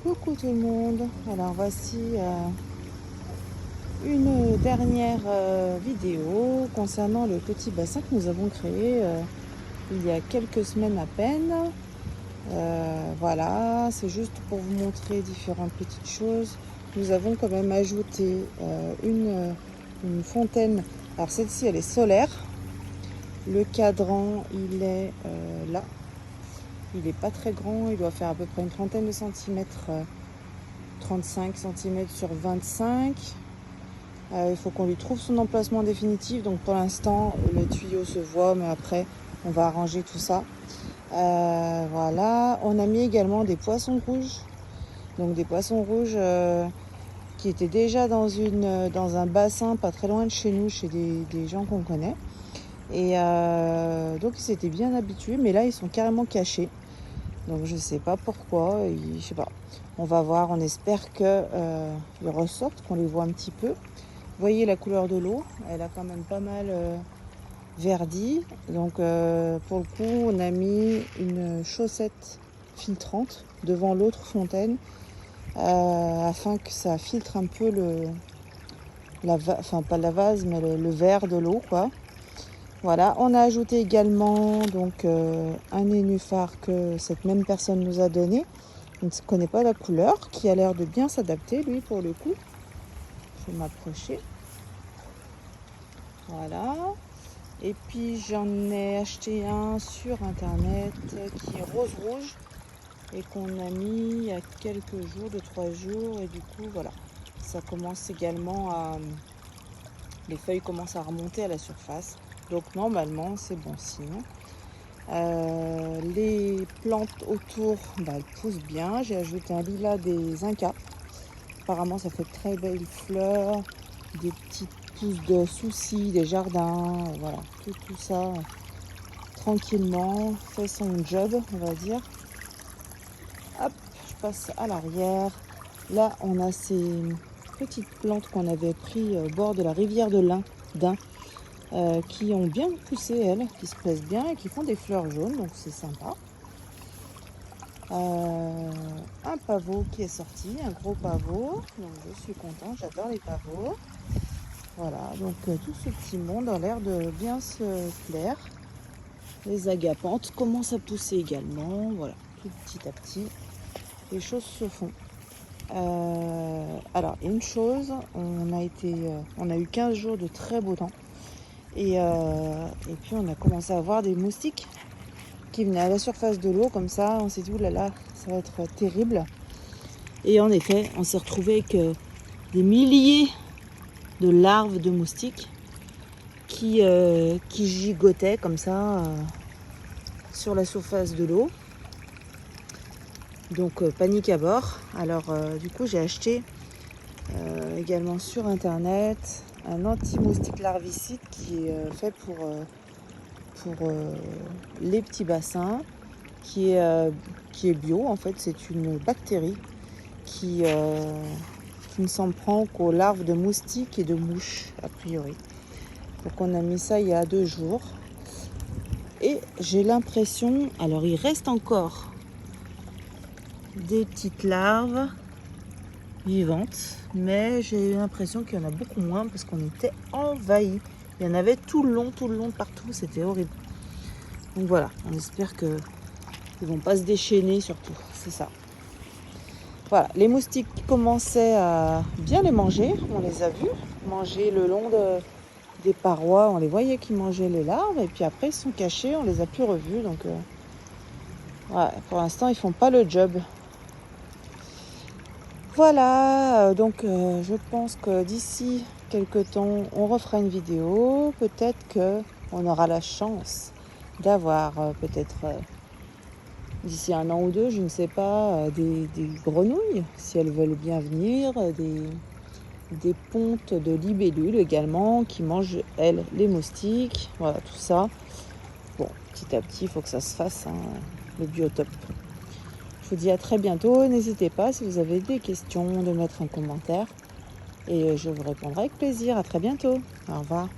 Coucou tout le monde. Alors voici une dernière vidéo concernant le petit bassin que nous avons créé il y a quelques semaines à peine. Voilà, c'est juste pour vous montrer différentes petites choses. Nous avons quand même ajouté une fontaine. Alors celle-ci elle est solaire. Le cadran il est là. Il n'est pas très grand, il doit faire à peu près une trentaine de centimètres, 35 cm sur 25. Il faut qu'on lui trouve son emplacement définitif. Donc pour l'instant, le tuyau se voit, mais après, on va arranger tout ça. Voilà, on a mis également des poissons rouges. Donc des poissons rouges qui étaient déjà dans un bassin pas très loin de chez nous, chez des gens qu'on connaît. Et donc ils s'étaient bien habitués, mais là ils sont carrément cachés. Donc je sais pas pourquoi, je sais pas. On va voir, on espère qu'ils ressortent, qu'on les voit un petit peu. Vous voyez la couleur de l'eau, elle a quand même pas mal verdi. Donc pour le coup, on a mis une chaussette filtrante devant l'autre fontaine afin que ça filtre un peu enfin pas la vase, mais le verre de l'eau, quoi. Voilà, on a ajouté également donc un nénuphar que cette même personne nous a donné. Je ne connais pas la couleur, qui a l'air de bien s'adapter, lui, pour le coup. Je vais m'approcher. Voilà. Et puis j'en ai acheté un sur internet qui est rose rouge et qu'on a mis il y a quelques jours, 2-3 jours. Et du coup, voilà, ça commence également les feuilles commencent à remonter à la surface. Donc normalement, c'est bon signe. Les plantes autour, elles poussent bien. J'ai ajouté un lilas des Incas. Apparemment, ça fait de très belles fleurs, des petites pousses de soucis, des jardins. Voilà, tout ça tranquillement fait son job, on va dire. Hop, je passe à l'arrière. Là, on a ces petites plantes qu'on avait pris au bord de la rivière de d'Ain. Qui ont bien poussé, elles, qui se plaisent bien et qui font des fleurs jaunes, donc c'est sympa. Un pavot qui est sorti, un gros pavot, donc je suis contente, j'adore les pavots. Voilà, donc tout ce petit monde a l'air de bien se plaire. Les agapantes commencent à pousser également, voilà, tout petit à petit, les choses se font. Alors, une chose, on a eu 15 jours de très beau temps. Et puis on a commencé à voir des moustiques qui venaient à la surface de l'eau comme ça. On s'est dit, oulala, ça va être terrible. Et en effet, on s'est retrouvé avec des milliers de larves de moustiques qui gigotaient comme ça sur la surface de l'eau. Donc panique à bord. Alors du coup, j'ai acheté également sur internet un anti-moustique larvicide qui est fait pour les petits bassins, qui est bio. En fait, c'est une bactérie qui ne s'en prend qu'aux larves de moustiques et de mouches, a priori. Donc on a mis ça il y a 2 jours. Et j'ai l'impression, alors il reste encore des petites larves vivantes, mais j'ai l'impression qu'il y en a beaucoup moins parce qu'on était envahis. Il y en avait tout le long, partout, c'était horrible. Donc voilà, on espère qu'ils ne vont pas se déchaîner surtout, c'est ça. Voilà, les moustiques commençaient à bien les manger, on les a vus manger le long des parois, on les voyait qui mangeaient les larves, et puis après ils se sont cachés, on les a plus revus, donc ouais, pour l'instant ils font pas le job. Voilà, donc je pense que d'ici quelques temps, on refera une vidéo. Peut-être qu'on aura la chance d'avoir peut-être d'ici 1 an ou 2, je ne sais pas, des grenouilles, si elles veulent bien venir, des pontes de libellules également, qui mangent, elles, les moustiques. Voilà, tout ça. Bon, petit à petit, il faut que ça se fasse, hein, le biotope. Je vous dis à très bientôt. N'hésitez pas, si vous avez des questions, de mettre un commentaire. Et je vous répondrai avec plaisir. À très bientôt. Au revoir.